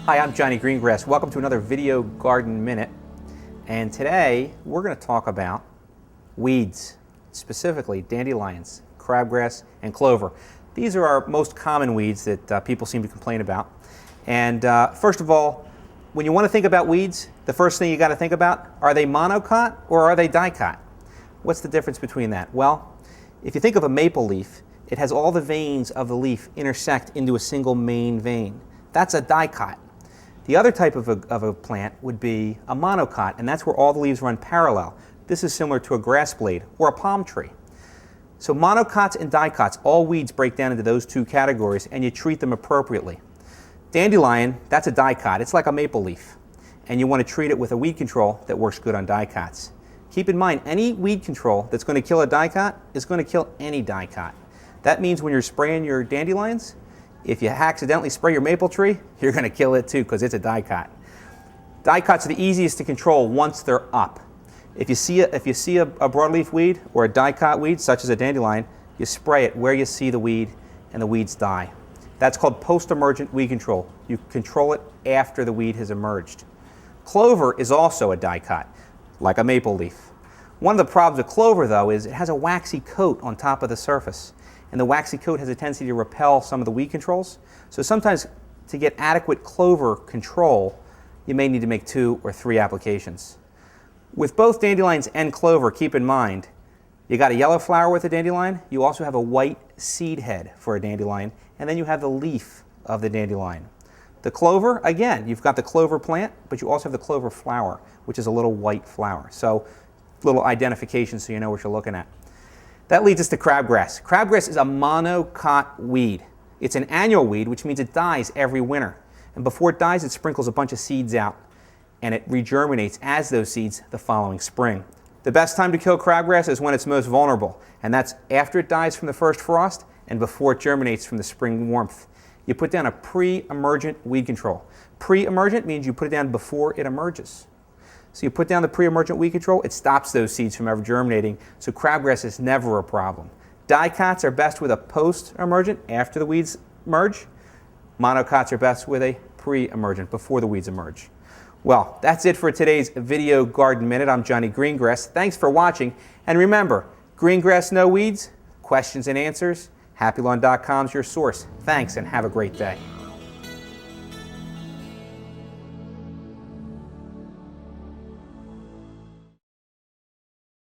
Hi, I'm Johnny Greengrass. Welcome to another Video Garden Minute. And today we're going to talk about weeds, specifically dandelions, crabgrass, and clover. These are our most common weeds that people seem to complain about. And first of all, when you want to think about weeds, the first thing you got to think about, are they monocot or are they dicot? What's the difference between that? Well, if you think of a maple leaf, it has all the veins of the leaf intersect into a single main vein. That's a dicot. The other type of a plant would be a monocot, and that's where all the leaves run parallel. This is similar to a grass blade or a palm tree. So monocots and dicots, all weeds break down into those two categories, and you treat them appropriately. Dandelion, that's a dicot. It's like a maple leaf, and you want to treat it with a weed control that works good on dicots. Keep in mind, any weed control that's going to kill a dicot is going to kill any dicot. That means when you're spraying your dandelions, if you accidentally spray your maple tree, you're going to kill it too because it's a dicot. Dicots are the easiest to control once they're up. If you see a broadleaf weed or a dicot weed, such as a dandelion, you spray it where you see the weed and the weeds die. That's called post-emergent weed control. You control it after the weed has emerged. Clover is also a dicot, like a maple leaf. One of the problems with clover, though, is it has a waxy coat on top of the surface. And the waxy coat has a tendency to repel some of the weed controls. So sometimes to get adequate clover control, you may need to make 2 or 3 applications. With both dandelions and clover, keep in mind, you got a yellow flower with a dandelion, you also have a white seed head for a dandelion, and then you have the leaf of the dandelion. The clover, again, you've got the clover plant, but you also have the clover flower, which is a little white flower. So little identification so you know what you're looking at. That leads us to crabgrass. Crabgrass is a monocot weed. It's an annual weed, which means it dies every winter. And before it dies, it sprinkles a bunch of seeds out, and it regerminates as those seeds the following spring. The best time to kill crabgrass is when it's most vulnerable, and that's after it dies from the first frost and before it germinates from the spring warmth. You put down a pre-emergent weed control. Pre-emergent means you put it down before it emerges. So you put down the pre-emergent weed control, it stops those seeds from ever germinating, so crabgrass is never a problem. Dicots are best with a post-emergent, after the weeds emerge. Monocots are best with a pre-emergent, before the weeds emerge. Well, that's it for today's Video Garden Minute. I'm Johnny Greengrass. Thanks for watching, and remember, green grass, no weeds, questions and answers, HappyLawn.com is your source. Thanks, and have a great day.